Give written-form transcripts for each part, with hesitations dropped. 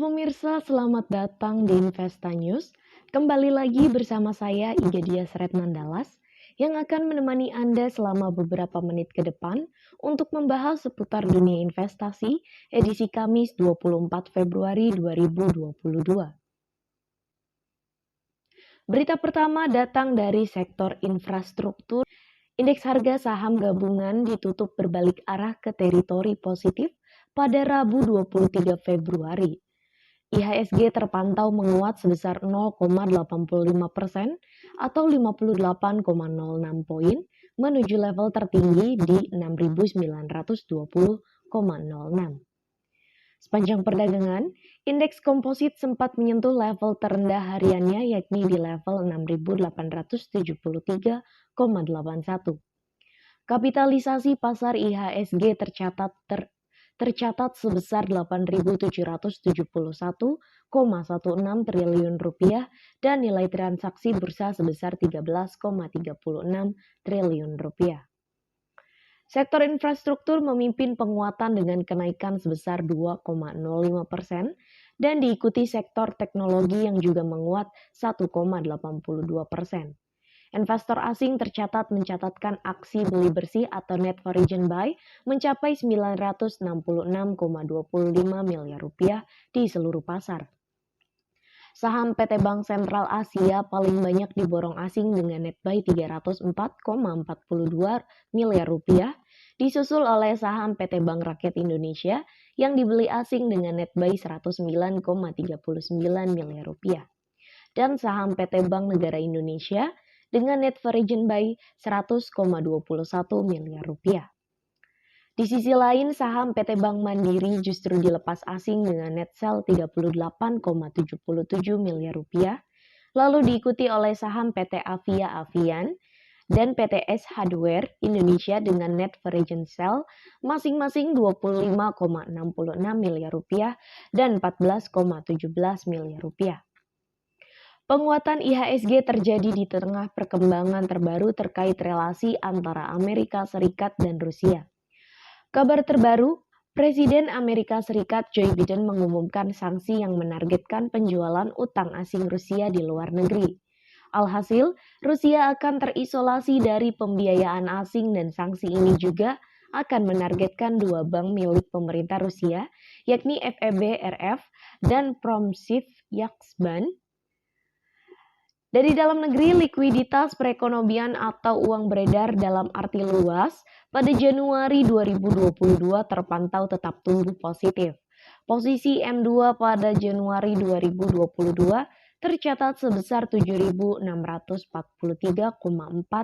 pemirsa, selamat datang di Investa News. Kembali lagi bersama saya Iga Dias Retnandalas yang akan menemani Anda selama beberapa menit ke depan untuk membahas seputar dunia investasi edisi Kamis 24 Februari 2022. Berita pertama datang dari sektor infrastruktur. Indeks harga saham gabungan ditutup berbalik arah ke teritori positif pada Rabu 23 Februari. IHSG terpantau menguat sebesar 0,85% atau 58,06 poin menuju level tertinggi di 6.920,06. Sepanjang perdagangan, indeks komposit sempat menyentuh level terendah hariannya yakni di level 6.873,81. Kapitalisasi pasar IHSG tercatat sebesar 8.771,16 triliun rupiah dan nilai transaksi bursa sebesar 13,36 triliun rupiah. Sektor infrastruktur memimpin penguatan dengan kenaikan sebesar 2,05% dan diikuti sektor teknologi yang juga menguat 1,82%. Investor asing mencatatkan aksi beli bersih atau net foreign buy mencapai 966,25 miliar rupiah di seluruh pasar. Saham PT Bank Sentral Asia paling banyak diborong asing dengan net buy 304,42 miliar rupiah, disusul oleh saham PT Bank Rakyat Indonesia yang dibeli asing dengan net buy 109,39 miliar rupiah. Dan saham PT Bank Negara Indonesia dengan net foreign buy 100,21 miliar rupiah. Di sisi lain, saham PT Bank Mandiri justru dilepas asing dengan net sell 38,77 miliar rupiah, lalu diikuti oleh saham PT Avia Avian dan PTS Hardware Indonesia dengan net foreign sell masing-masing 25,66 miliar rupiah dan 14,17 miliar rupiah. Penguatan IHSG terjadi di tengah perkembangan terbaru terkait relasi antara Amerika Serikat dan Rusia. Kabar terbaru, Presiden Amerika Serikat Joe Biden mengumumkan sanksi yang menargetkan penjualan utang asing Rusia di luar negeri. Alhasil, Rusia akan terisolasi dari pembiayaan asing dan sanksi ini juga akan menargetkan dua bank milik pemerintah Rusia, yakni FEB RF dan Pромсвязьбанk. Dari dalam negeri, likuiditas perekonomian atau uang beredar dalam arti luas pada Januari 2022 terpantau tetap tumbuh positif. Posisi M2 pada Januari 2022 tercatat sebesar 7.643,4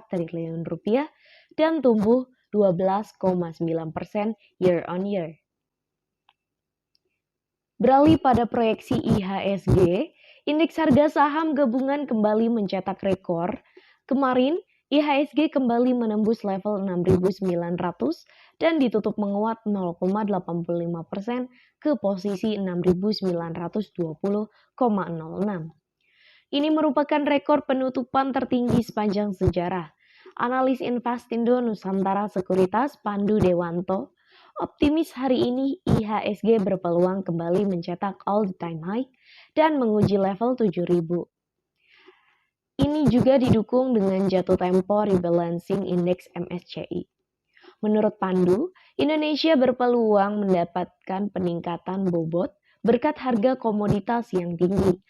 triliun rupiah dan tumbuh 12,9% year on year. Beralih pada proyeksi IHSG, indeks harga saham gabungan kembali mencetak rekor. Kemarin, IHSG kembali menembus level 6.900 dan ditutup menguat 0,85% ke posisi 6.920,06. Ini merupakan rekor penutupan tertinggi sepanjang sejarah. Analis Investindo Nusantara Sekuritas Pandu Dewanto optimis hari ini IHSG berpeluang kembali mencetak all-time high dan menguji level 7.000. Ini juga didukung dengan jatuh tempo rebalancing indeks MSCI. Menurut Pandu, Indonesia berpeluang mendapatkan peningkatan bobot berkat harga komoditas yang tinggi.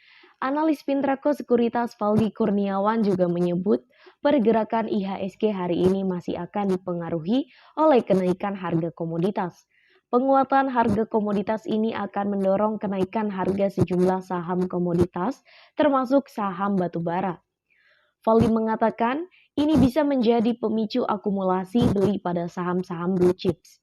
Analis Pintrako Sekuritas Valdi Kurniawan juga menyebut pergerakan IHSG hari ini masih akan dipengaruhi oleh kenaikan harga komoditas. Penguatan harga komoditas ini akan mendorong kenaikan harga sejumlah saham komoditas, termasuk saham batubara. Valdi mengatakan ini bisa menjadi pemicu akumulasi beli pada saham-saham blue chips.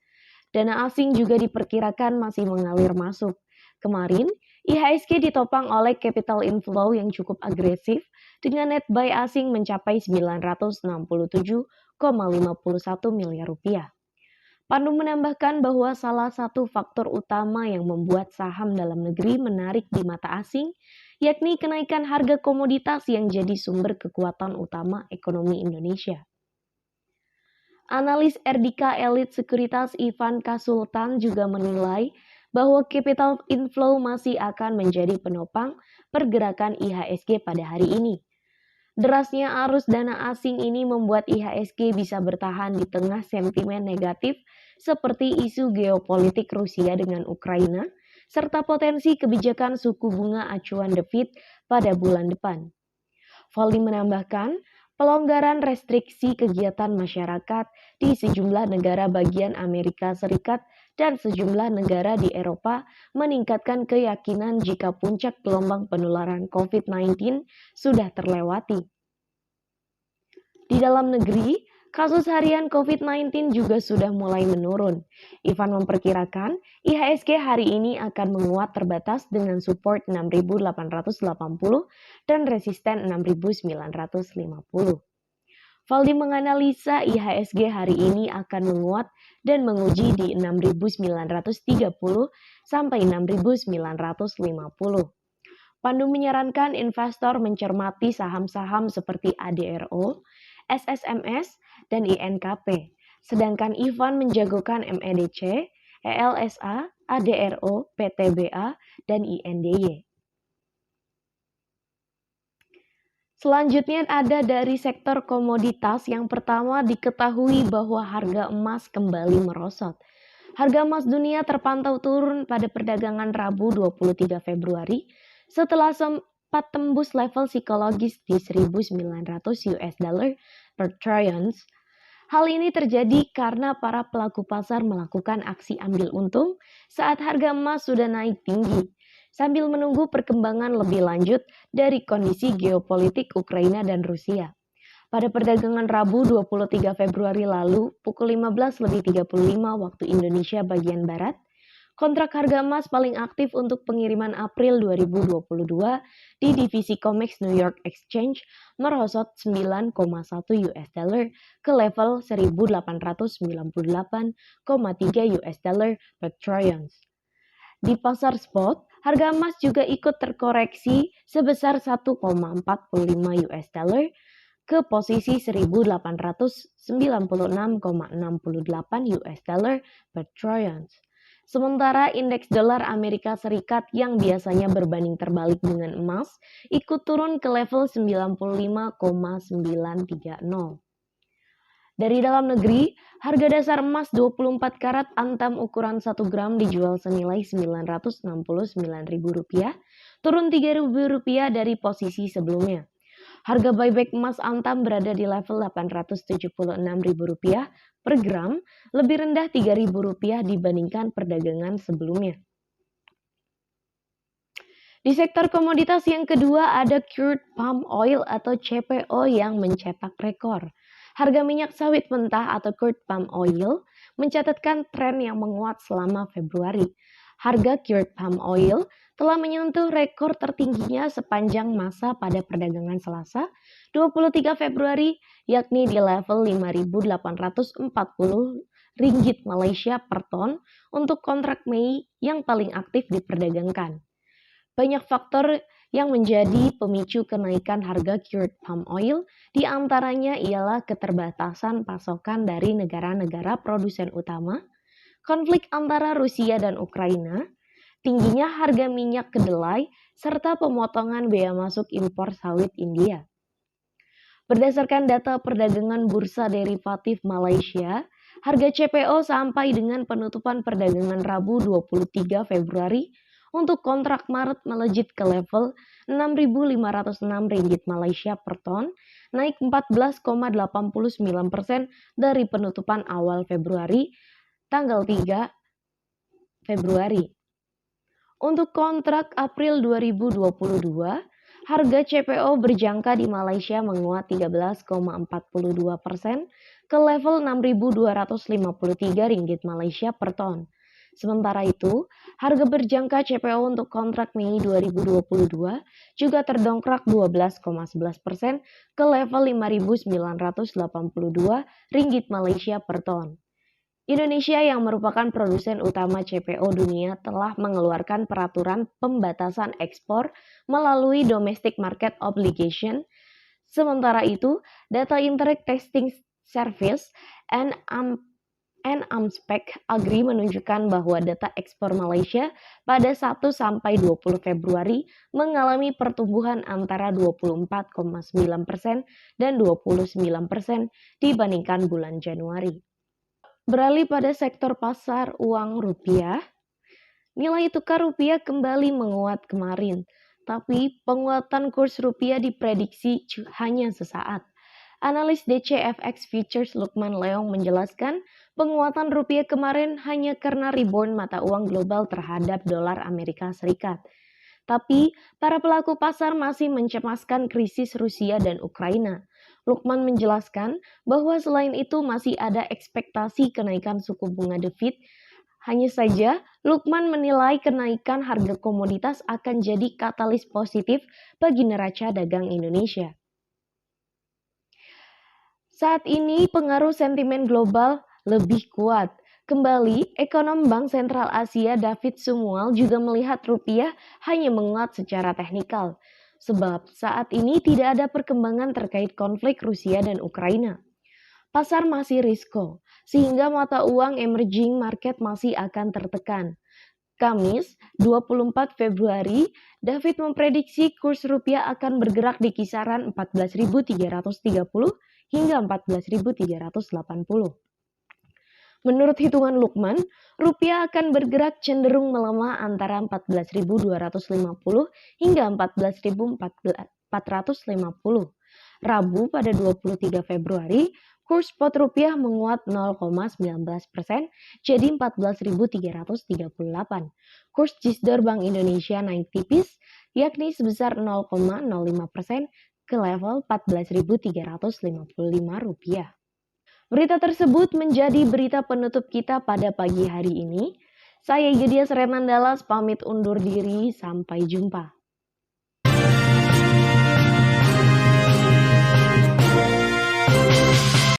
Dana asing juga diperkirakan masih mengalir masuk. Kemarin, IHSG ditopang oleh capital inflow yang cukup agresif dengan net buy asing mencapai 967,51 miliar rupiah. Pandu menambahkan bahwa salah satu faktor utama yang membuat saham dalam negeri menarik di mata asing, yakni kenaikan harga komoditas yang jadi sumber kekuatan utama ekonomi Indonesia. Analis RDK Elite Sekuritas Ivan Kasultan juga menilai bahwa capital inflow masih akan menjadi penopang pergerakan IHSG pada hari ini. Derasnya arus dana asing ini membuat IHSG bisa bertahan di tengah sentimen negatif seperti isu geopolitik Rusia dengan Ukraina, serta potensi kebijakan suku bunga acuan The Fed pada bulan depan. Voldy menambahkan, pelonggaran restriksi kegiatan masyarakat di sejumlah negara bagian Amerika Serikat dan sejumlah negara di Eropa meningkatkan keyakinan jika puncak gelombang penularan COVID-19 sudah terlewati. Di dalam negeri, kasus harian COVID-19 juga sudah mulai menurun. Ivan memperkirakan IHSG hari ini akan menguat terbatas dengan support 6.880 dan resisten 6.950. Voldy menganalisa IHSG hari ini akan menguat dan menguji di 6.930 sampai 6.950. Pandu menyarankan investor mencermati saham-saham seperti ADRO, SSMS, dan INKP. Sedangkan Ivan menjagokan MEDC, ELSA, ADRO, PTBA, dan INDY. Selanjutnya ada dari sektor komoditas. Yang pertama diketahui bahwa harga emas kembali merosot. Harga emas dunia terpantau turun pada perdagangan Rabu 23 Februari setelah sempat tembus level psikologis di 1.900 US dollar per troy ounce. Hal ini terjadi karena para pelaku pasar melakukan aksi ambil untung saat harga emas sudah naik tinggi, sambil menunggu perkembangan lebih lanjut dari kondisi geopolitik Ukraina dan Rusia. Pada perdagangan Rabu 23 Februari lalu, pukul 15.35 waktu Indonesia bagian Barat, kontrak harga emas paling aktif untuk pengiriman April 2022 di divisi COMEX New York Exchange merosot 9,1 US dollar ke level 1.898,3 US dollar per troy ounce. Di pasar spot, harga emas juga ikut terkoreksi sebesar 1,45 US dollar ke posisi 1.896,68 US dollar per troy ounce. Sementara indeks dolar Amerika Serikat yang biasanya berbanding terbalik dengan emas ikut turun ke level 95,930. Dari dalam negeri, harga dasar emas 24 karat antam ukuran 1 gram dijual senilai Rp969.000, turun Rp3.000 dari posisi sebelumnya. Harga buyback emas antam berada di level Rp876.000 per gram, lebih rendah Rp3.000 dibandingkan perdagangan sebelumnya. Di sektor komoditas yang kedua ada crude palm oil atau CPO yang mencetak rekor. Harga minyak sawit mentah atau crude palm oil mencatatkan tren yang menguat selama Februari. Harga crude palm oil telah menyentuh rekor tertingginya sepanjang masa pada perdagangan Selasa 23 Februari, yakni di level Rp5.840 Malaysia per ton untuk kontrak Mei yang paling aktif diperdagangkan. Banyak faktor yang menjadi pemicu kenaikan harga crude palm oil, di antaranya ialah keterbatasan pasokan dari negara-negara produsen utama, konflik antara Rusia dan Ukraina, tingginya harga minyak kedelai, serta pemotongan bea masuk impor sawit India. Berdasarkan data perdagangan Bursa Derivatif Malaysia, harga CPO sampai dengan penutupan perdagangan Rabu 23 Februari untuk kontrak Maret melejit ke level Rp6.506 Malaysia per ton, naik 14,89% dari penutupan awal Februari, tanggal 3 Februari. Untuk kontrak April 2022, harga CPO berjangka di Malaysia menguat 13,42% ke level Rp6.253 Malaysia per ton. Sementara itu, harga berjangka CPO untuk kontrak Mei 2022 juga terdongkrak 12,11% ke level Rp5.982 Malaysia per ton. Indonesia yang merupakan produsen utama CPO dunia telah mengeluarkan peraturan pembatasan ekspor melalui Domestic Market Obligation. Sementara itu, data Interact Testing Service and and AMSPEC Agri menunjukkan bahwa data ekspor Malaysia pada 1-20 Februari mengalami pertumbuhan antara 24,9% dan 29% dibandingkan bulan Januari. Beralih pada sektor pasar uang rupiah, nilai tukar rupiah kembali menguat kemarin, tapi penguatan kurs rupiah diprediksi hanya sesaat. Analis DCFX Futures Lukman Leong menjelaskan, penguatan rupiah kemarin hanya karena rebound mata uang global terhadap dolar Amerika Serikat. Tapi, para pelaku pasar masih mencemaskan krisis Rusia dan Ukraina. Lukman menjelaskan bahwa selain itu masih ada ekspektasi kenaikan suku bunga The Fed. Hanya saja, Lukman menilai kenaikan harga komoditas akan jadi katalis positif bagi neraca dagang Indonesia. Saat ini pengaruh sentimen global lebih kuat. Kembali, ekonom Bank Sentral Asia David Sumual juga melihat rupiah hanya menguat secara teknikal. Sebab saat ini tidak ada perkembangan terkait konflik Rusia dan Ukraina. Pasar masih risiko, sehingga mata uang emerging market masih akan tertekan. Kamis, 24 Februari, David memprediksi kurs rupiah akan bergerak di kisaran 14.330 hingga 14.380. Menurut hitungan Lukman, rupiah akan bergerak cenderung melemah antara 14.250 hingga 14.450. Rabu pada 23 Februari, kurs spot rupiah menguat 0,19% jadi 14.338. Kurs GISDOR Bank Indonesia naik tipis, yakni sebesar 0,05% ke level 14.355 rupiah. Berita tersebut menjadi berita penutup kita pada pagi hari ini. Saya Yudhya Srenandalas pamit undur diri, sampai jumpa.